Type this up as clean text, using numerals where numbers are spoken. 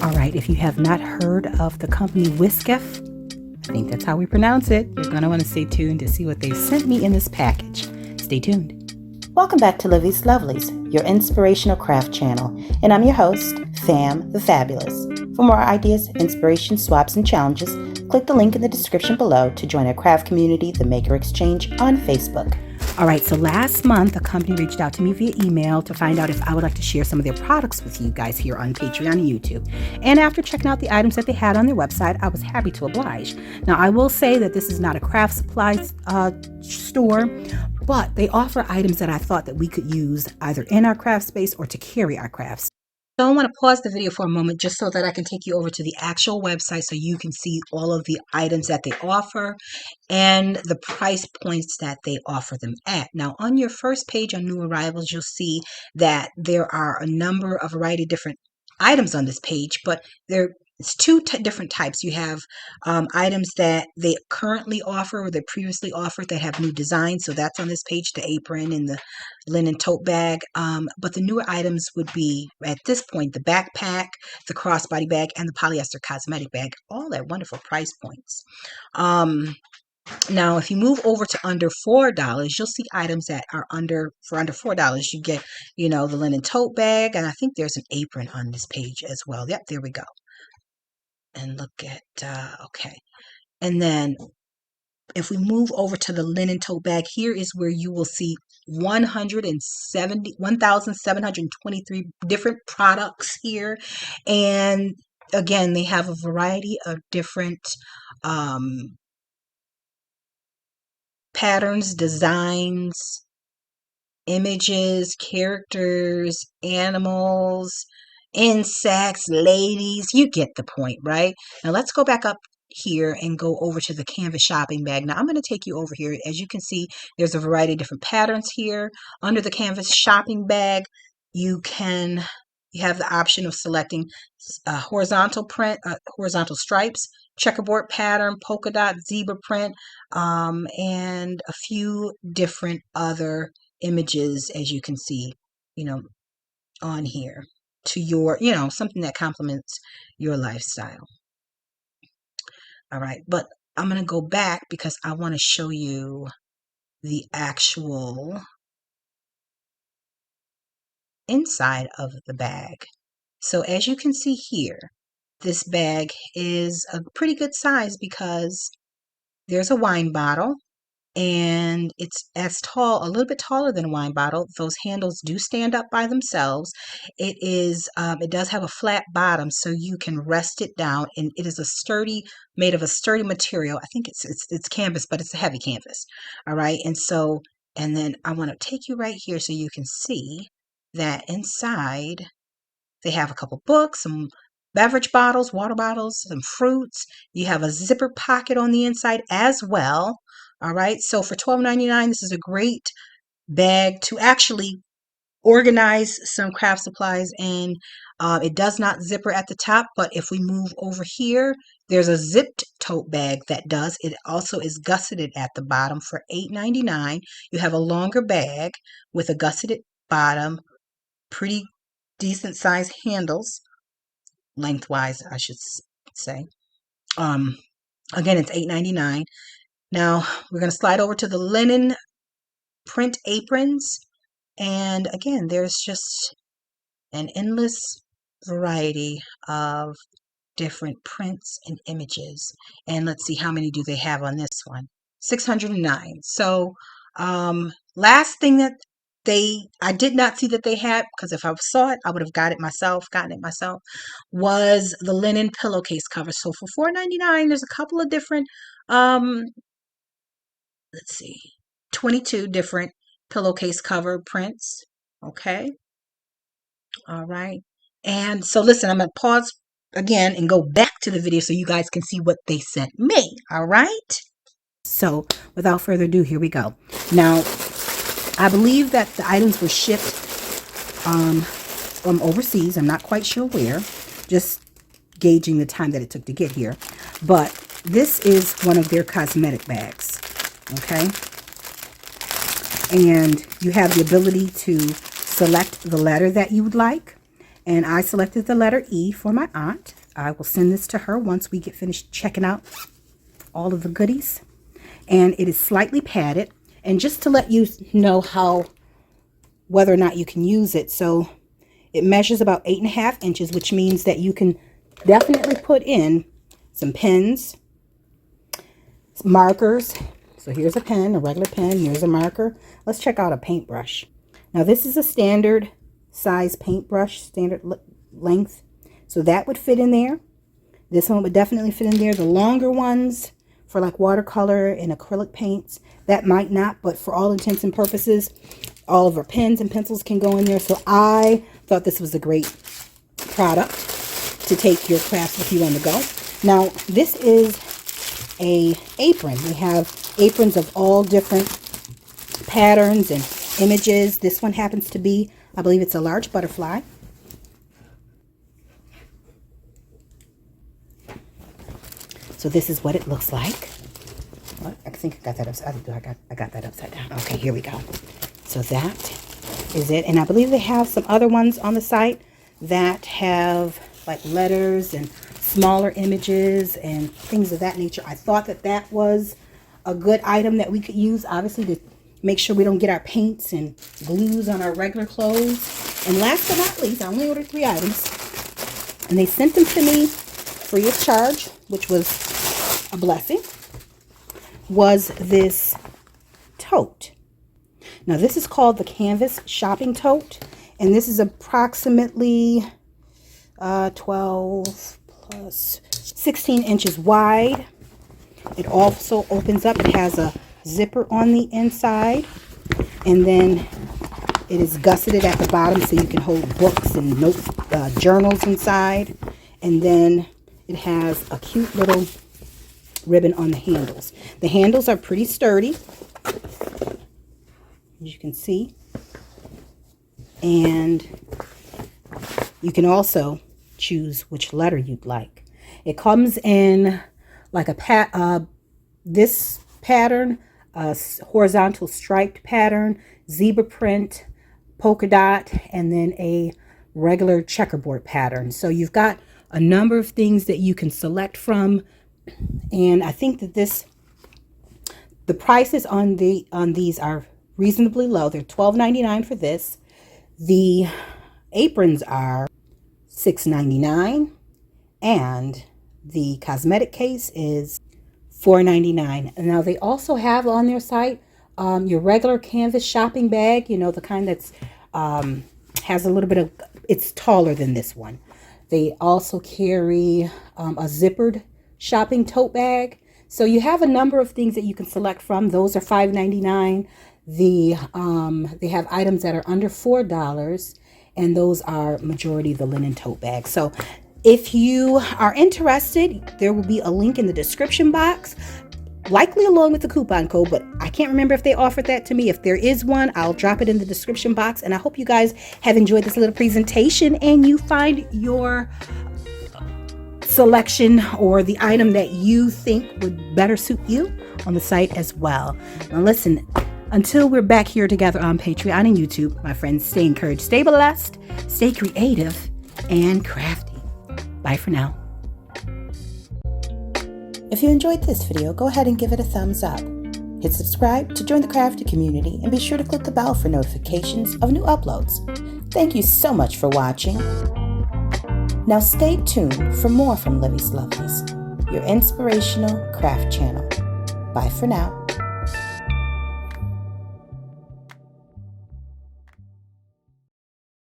All right, if you have not heard of the company Wiskf, I think that's how we pronounce it, you're going to want to stay tuned to see what they've sent me in this package. Stay tuned. Welcome back to Livie's Lovelies, your inspirational craft channel, and I'm your host, Fam the Fabulous. For more ideas, inspiration, swaps, and challenges, click the link in the description below to join our craft community, The Maker Exchange, on Facebook. All right, so last month, a company reached out to me via email to find out if I would like to share some of their products with you guys here on Patreon and YouTube. And after checking out the items that they had on their website, I was happy to oblige. Now, I will say that this is not a craft supplies store, but they offer items that I thought that we could use either in our craft space or to carry our crafts. So I want to pause the video for a moment just so that I can take you over to the actual website so you can see all of the items that they offer and the price points that they offer them at. Now, on your first page on new arrivals, you'll see that there are a variety of different items on this page, but it's two different types. You have items that they currently offer or they previously offered that have new designs. So that's on this page, the apron and the linen tote bag. But the newer items would be, at this point, the backpack, the crossbody bag, and the polyester cosmetic bag, all at wonderful price points. Now, if you move over to under $4, you'll see items that are under $4. You get, the linen tote bag, and I think there's an apron on this page as well. Yep, there we go. And look at, okay. And then if we move over to the linen tote bag, here is where you will see 1,723 different products here. And again, they have a variety of different patterns, designs, images, characters, animals, insects, ladies. You get the point, right? Now let's go back up here and go over to the canvas shopping bag. Now I'm going to take you over here. As you can see, there's a variety of different patterns here. Under the canvas shopping bag, you have the option of selecting horizontal print, horizontal stripes, checkerboard pattern, polka dot, zebra print, and a few different other images, as you can see, on here to your, something that complements your lifestyle. All right, but I'm going to go back because I want to show you the actual inside of the bag. So as you can see here, this bag is a pretty good size because there's a wine bottle and it's a little bit taller than a wine bottle. Those handles do stand up by themselves. It does have a flat bottom so you can rest it down, and it is made of a sturdy material. I think it's canvas, but it's a heavy canvas. All right, and then I want to take you right here so you can see that inside they have a couple books, some beverage bottles, water bottles, some fruits. You have a zipper pocket on the inside as well. All right, so for $12.99, this is a great bag to actually organize some craft supplies in. It does not zipper at the top, but if we move over here, there's a zipped tote bag that does. It also is gusseted at the bottom for $8.99. You have a longer bag with a gusseted bottom, pretty decent size handles, lengthwise, I should say. Again, it's $8.99. Now we're going to slide over to the linen print aprons. And again, there's just an endless variety of different prints and images. And let's see, how many do they have on this one? 609. So last thing that I did not see that they had, because if I saw it, I would have gotten it myself, was the linen pillowcase cover. So for $4.99, there's a couple of different, let's see, 22 different pillowcase cover prints. Okay. All right. And so listen, I'm going to pause again and go back to the video so you guys can see what they sent me. All right. So without further ado, here we go. Now, I believe that the items were shipped from overseas. I'm not quite sure where, just gauging the time that it took to get here. But this is one of their cosmetic bags. Okay. And you have the ability to select the letter that you would like. And I selected the letter E for my aunt. I will send this to her once we get finished checking out all of the goodies. And it is slightly padded. And just to let you know whether or not you can use it. So it measures about 8.5 inches, which means that you can definitely put in some pens, some markers. So here's a pen, a regular pen. Here's a marker. Let's check out a paintbrush. Now this is a standard size paintbrush, standard length. So that would fit in there. This one would definitely fit in there. The longer ones for like watercolor and acrylic paints, that might not, but for all intents and purposes, all of our pens and pencils can go in there. So I thought this was a great product to take your craft with you on the go. Now, this is a apron. We have aprons of all different patterns and images. This one happens to be, I believe it's a large butterfly. So this is what it looks like. I think I got that upside down. I got that upside down. Okay, here we go. So that is it. And I believe they have some other ones on the site that have like letters and smaller images and things of that nature. I thought that that was a good item that we could use, obviously, to make sure we don't get our paints and glues on our regular clothes. And last but not least, I only ordered 3 items. And they sent them to me free of charge, which was a blessing, was this tote. Now this is called the Canvas Shopping Tote, and this is approximately 12 plus 16 inches wide. It also opens up. It has a zipper on the inside, and then it is gusseted at the bottom so you can hold books and notes, journals inside. And then it has a cute little ribbon on the handles. The handles are pretty sturdy, as you can see. And you can also choose which letter you'd like. It comes in like this pattern, a horizontal striped pattern, zebra print, polka dot, and then a regular checkerboard pattern. So you've got a number of things that you can select from. And I think that the prices on these are reasonably low. They're $12.99 for this. The aprons are $6.99, and the cosmetic case is $4.99. And now they also have on their site your regular canvas shopping bag, you know, the kind that's has a little bit of, it's taller than this one. They also carry a zippered shopping tote bag. So you have a number of things that you can select from. Those are $5.99. They have items that are under $4, and those are majority the linen tote bag. So if you are interested, there will be a link in the description box, likely along with the coupon code, but I can't remember if they offered that to me. If there is one, I'll drop it in the description box. And I hope you guys have enjoyed this little presentation and you find your selection or the item that you think would better suit you on the site as well. Now listen, until we're back here together on Patreon and YouTube, my friends, stay encouraged, stay blessed, stay creative and crafty. Bye for now. If you enjoyed this video, go ahead and give it a thumbs up. Hit subscribe to join the crafty community, and be sure to click the bell for notifications of new uploads. Thank you so much for watching. Now stay tuned for more from Livie's Lovelies, your inspirational craft channel. Bye for now.